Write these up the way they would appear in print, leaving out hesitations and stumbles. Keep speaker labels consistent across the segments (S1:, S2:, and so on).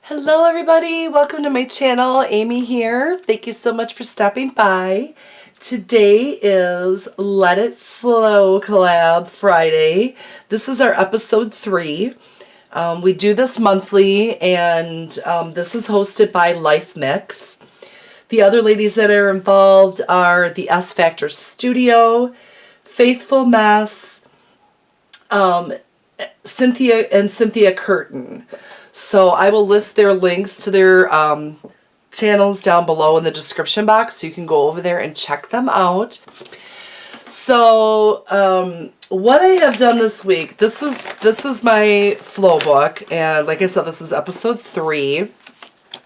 S1: Hello everybody, welcome to my channel. Amy here. Thank you so much for stopping by. Today is Let It Flow Collab Friday. This is our episode 3. We do this monthly and this is hosted by Life Mix. The other ladies that are involved are the S Factor Studio, Faithful Mess, Cynthia Curtin. So I will list their links to their channels down below in the description box so you can go over there and check them out. So what I have done this week, this is my flow book, and like I said, this is episode 3.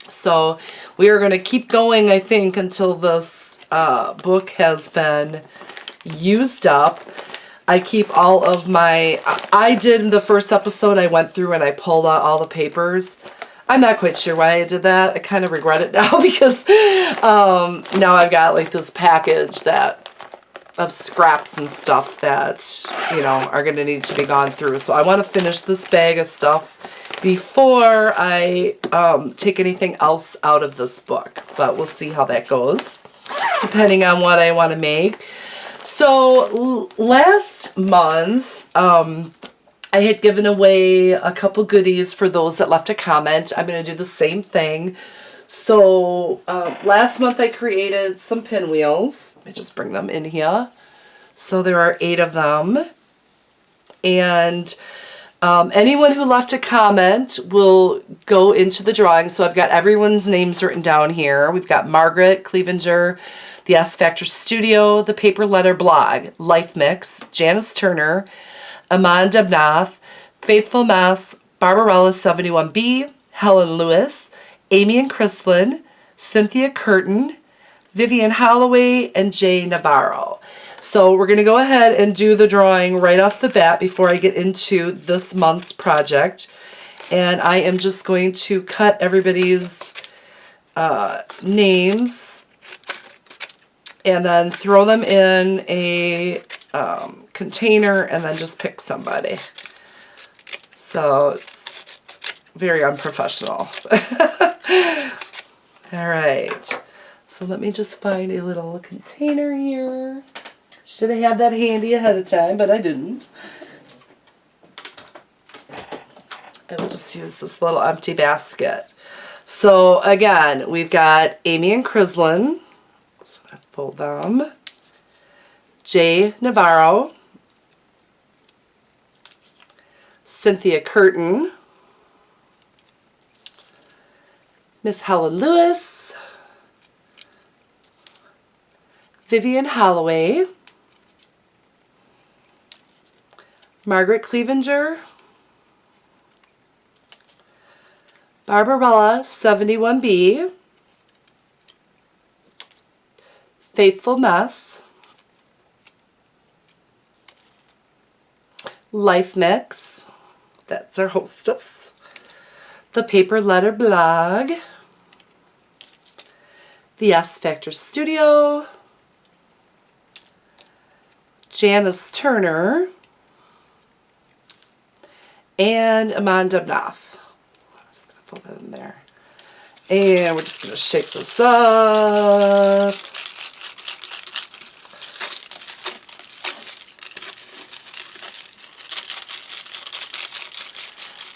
S1: So we are going to keep going, I think, until this book has been used up. I keep all of my, I did in the first episode, I went through and I pulled out all the papers. I'm not quite sure why I did that. I kind of regret it now because now I've got like this package of scraps and stuff that, you know, are going to need to be gone through. So I want to finish this bag of stuff before I take anything else out of this book. But we'll see how that goes, depending on what I want to make. So last month, I had given away a couple goodies for those that left a comment. I'm going to do the same thing. So last month I created some pinwheels. Let me just bring them in here. So there are 8 of them. And anyone who left a comment will go into the drawing. So I've got everyone's names written down here. We've got Margaret Clevenger, the S Factor Studio, the Paper Letter Blog, Life Mix, Janice Turner, Amanda Abnath, Faithful Mess, Barbarella 71B, Helen Lewis, Amy and Chrislyn, Cynthia Curtin, Vivian Holloway, and Jay Navarro. So we're going to go ahead and do the drawing right off the bat before I get into this month's project. And I am just going to cut everybody's names and then throw them in a container and then just pick somebody. So it's very unprofessional. All right. So let me just find a little container here. Should have had that handy ahead of time, but I didn't. I will just use this little empty basket. So again, we've got Amy and Chrislyn. So I fold them. Jay Navarro, Cynthia Curtin, Miss Helen Lewis, Vivian Holloway, Margaret Clevenger, Barbarella 71B, Faithful Mess, Life Mix, that's our hostess, the Paper Letter Blog, the S Factor Studio, Janice Turner, and Amanda Abnath. I'm just going to fold that in there. And we're just going to shake this up.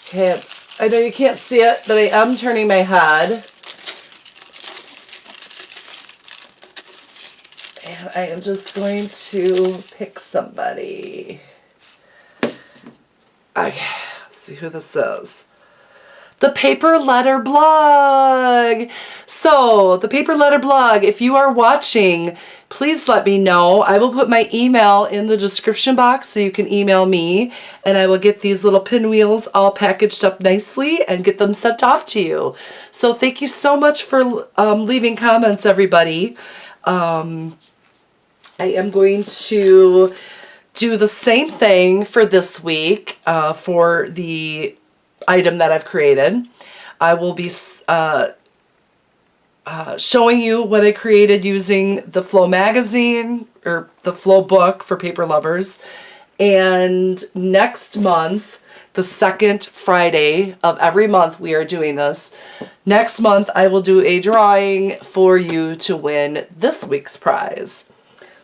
S1: Okay, I know you can't see it, but I am turning my head. And I am just going to pick somebody. Okay, let's see who this is. The Paper Letter Blog. So, the Paper Letter Blog, if you are watching, please let me know. I will put my email in the description box so you can email me, and I will get these little pinwheels all packaged up nicely and get them sent off to you. So thank you so much for leaving comments, everybody. I am going to do the same thing for this week for the item that I've created. I will be showing you what I created using the Flow magazine or the Flow book for paper lovers. And next month the second Friday of every month we are doing this. Next month I will do a drawing for you to win this week's prize.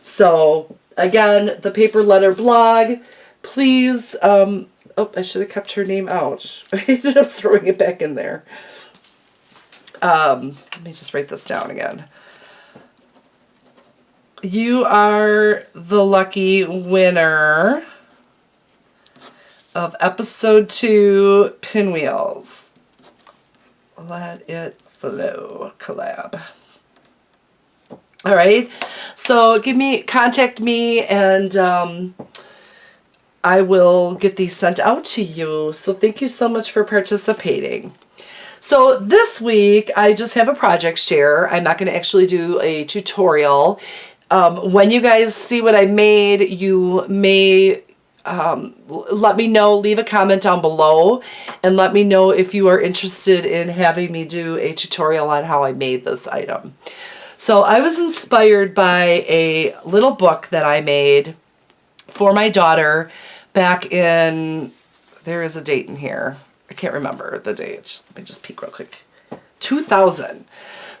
S1: So again, the Paper Letter blog, please, oh, I should have kept her name out. I ended up throwing it back in there. Let me just write this down again. You are the lucky winner of episode 2 Pinwheels. Let it flow collab. All right. So contact me, and I will get these sent out to you. So thank you so much for participating. So this week, I just have a project share. I'm not going to actually do a tutorial. When you guys see what I made, you may let me know, leave a comment down below, and let me know if you are interested in having me do a tutorial on how I made this item. So I was inspired by a little book that I made for my daughter back in, there is a date in here. I can't remember the date. Let me just peek real quick. 2000.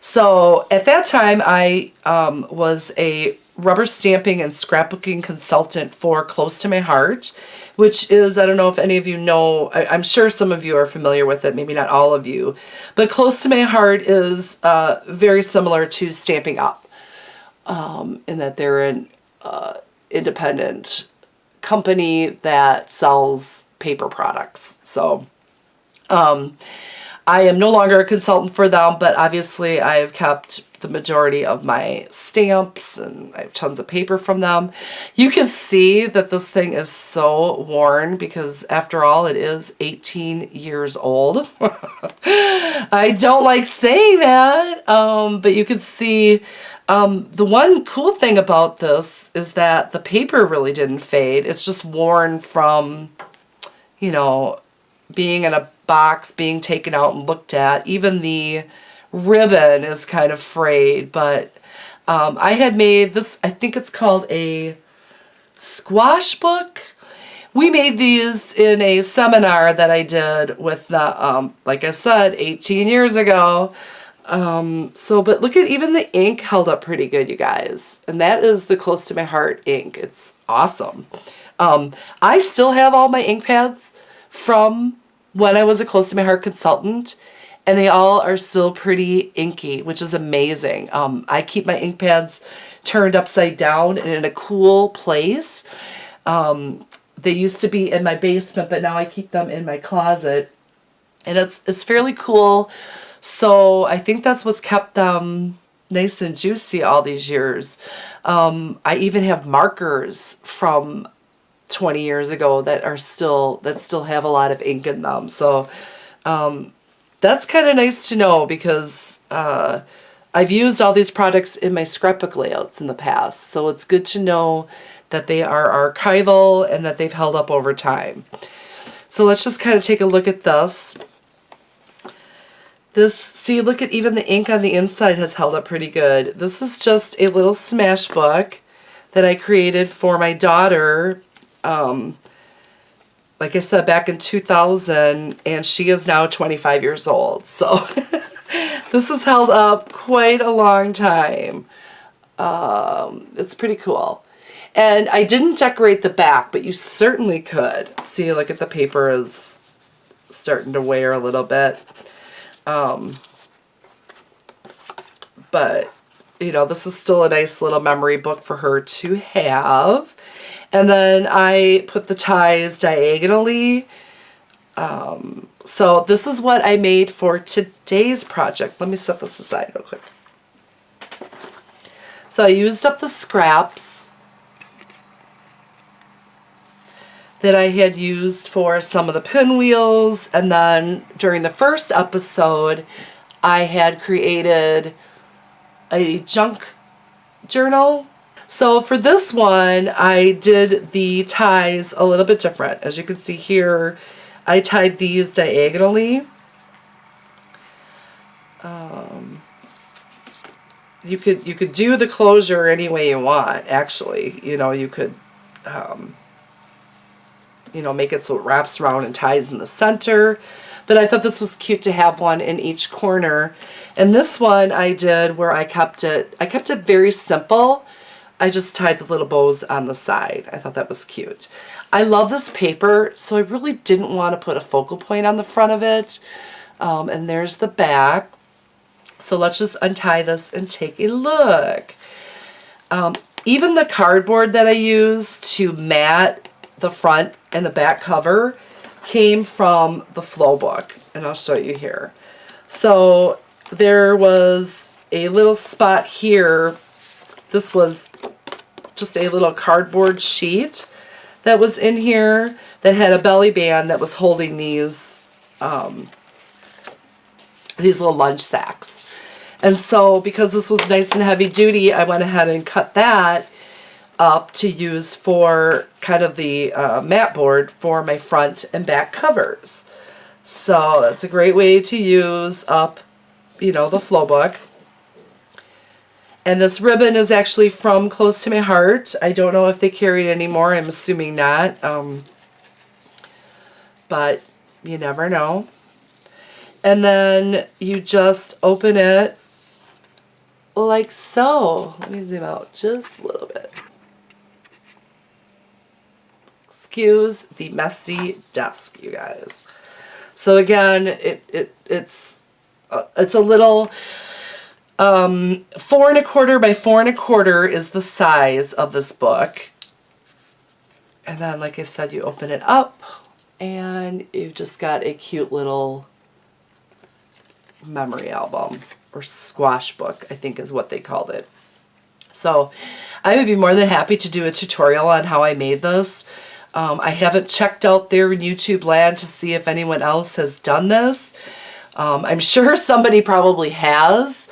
S1: So at that time, I was a rubber stamping and scrapbooking consultant for Close to My Heart, which is, I don't know if any of you know, I'm sure some of you are familiar with it, maybe not all of you, but Close to My Heart is very similar to Stamping Up, in that they're an independent company that sells paper products. So I am no longer a consultant for them, but obviously I've kept the majority of my stamps, and I have tons of paper from them. You can see that this thing is so worn because, after all, it is 18 years old. I don't like saying that, but you can see the one cool thing about this is that the paper really didn't fade. It's just worn from, you know, being in a box, being taken out and looked at. Even the ribbon is kind of frayed, but I had made this, I think it's called a squash book. We made these in a seminar that I did with the, like I said, 18 years ago. But look at, even the ink held up pretty good, you guys. And that is the Close to My Heart ink. It's awesome. I still have all my ink pads from when I was a Close to My Heart consultant, and they all are still pretty inky, which is amazing. I keep my ink pads turned upside down and in a cool place. They used to be in my basement, but now I keep them in my closet, and it's fairly cool. So I think that's what's kept them nice and juicy all these years. I even have markers from 20 years ago that still have a lot of ink in them. So that's kind of nice to know, because I've used all these products in my scrapbook layouts in the past. So it's good to know that they are archival and that they've held up over time. So let's just kind of take a look at this. See, look at, even the ink on the inside has held up pretty good. This is just a little smash book that I created for my daughter, like I said, back in 2000, and she is now 25 years old. So this has held up quite a long time. It's pretty cool. And I didn't decorate the back, but you certainly could. See, look at, the paper is starting to wear a little bit. But, you know, this is still a nice little memory book for her to have. And then I put the ties diagonally. So this is what I made for today's project. Let me set this aside real quick. So I used up the scraps that I had used for some of the pinwheels, and then during the first episode I had created a junk journal. So for this one I did the ties a little bit different. As you can see here, I tied these diagonally. You could do the closure any way you want, actually. You know, you could you know, make it so it wraps around and ties in the center. But I thought this was cute to have one in each corner. And this one I did where I kept it very simple. I just tied the little bows on the side. I thought that was cute. I love this paper, so I really didn't want to put a focal point on the front of it. And there's the back. So let's just untie this and take a look. Even the cardboard that I used to mat the front and the back cover came from the flow book, and I'll show you here. So there was a little spot here. This was just a little cardboard sheet that was in here that had a belly band that was holding these little lunch sacks. And so because this was nice and heavy duty, I went ahead and cut that up to use for kind of the mat board for my front and back covers. So that's a great way to use up, you know, the flow book. And this ribbon is actually from Close to My Heart. I don't know if they carry it anymore. I'm assuming not. But you never know. And then you just open it like so. Let me zoom out just a little bit. Excuse the messy desk, you guys. So again, it's a little 4 1/4 by 4 1/4 is the size of this book. And then, like I said, you open it up and you've just got a cute little memory album, or squash book, I think is what they called it. So I would be more than happy to do a tutorial on how I made this. I haven't checked out there in YouTube land to see if anyone else has done this. I'm sure somebody probably has.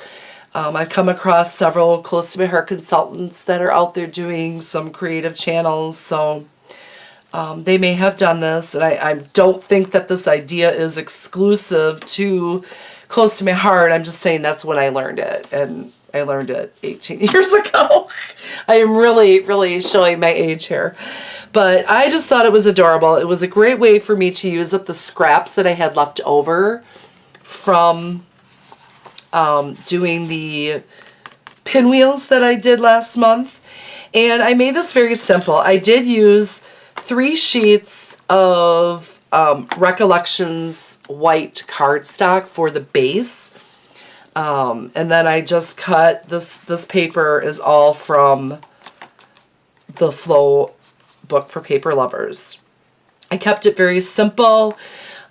S1: I've come across several Close to My Heart consultants that are out there doing some creative channels, so they may have done this. And I don't think that this idea is exclusive to Close to My Heart. I'm just saying that's when I learned it, and I learned it 18 years ago. I am really, really showing my age here. But I just thought it was adorable. It was a great way for me to use up the scraps that I had left over from doing the pinwheels that I did last month. And I made this very simple. I did use 3 sheets of Recollections white cardstock for the base. And then I just cut this paper is all from the Flow book for paper lovers. I kept it very simple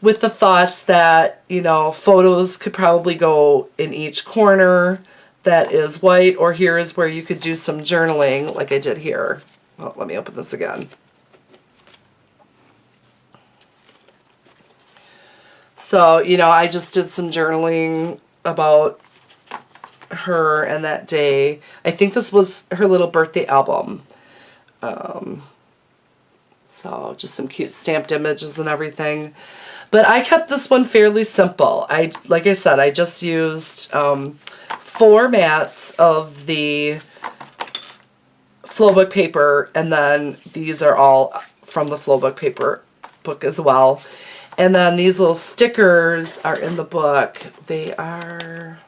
S1: with the thoughts that, you know, photos could probably go in each corner that is white, or here is where you could do some journaling like I did here. Well, let me open this again. So, you know, I just did some journaling about her and that day. I think this was her little birthday album. So just some cute stamped images and everything. But I kept this one fairly simple. Like I said, I just used 4 mats of the Flowbook paper, and then these are all from the Flowbook paper book as well. And then these little stickers are in the book. They are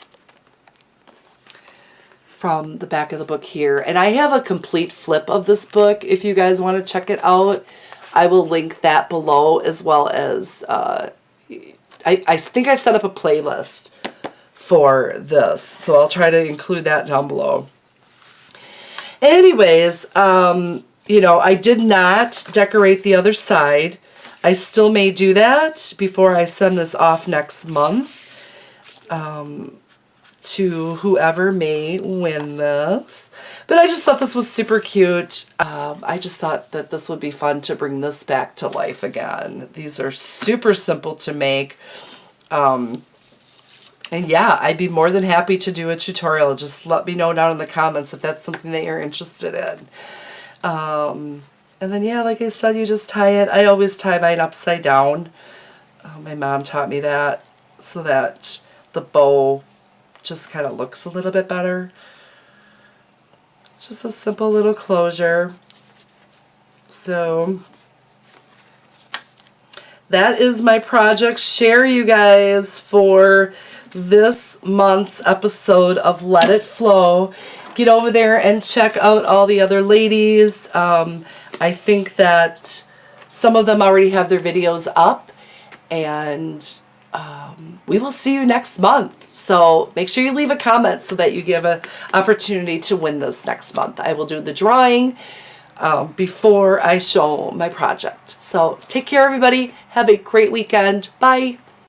S1: from the back of the book here. And I have a complete flip of this book if you guys want to check it out. I will link that below, as well as I think I set up a playlist for this, so I'll try to include that down below. Anyways, you know, I did not decorate the other side. I still may do that before I send this off next month to whoever may win this. But I just thought this was super cute. I just thought that this would be fun to bring this back to life again. These are super simple to make. And yeah, I'd be more than happy to do a tutorial. Just let me know down in the comments if that's something that you're interested in. And then, yeah, like I said, you just tie it. I always tie mine upside down. My mom taught me that so that the bow just kind of looks a little bit better. It's just a simple little closure. So that is my project share, you guys, for this month's episode of Let It Flow. Get over there and check out all the other ladies. I think that some of them already have their videos up, and we will see you next month. So make sure you leave a comment so that you give an opportunity to win this next month. I will do the drawing before I show my project. So take care, everybody. Have a great weekend. Bye.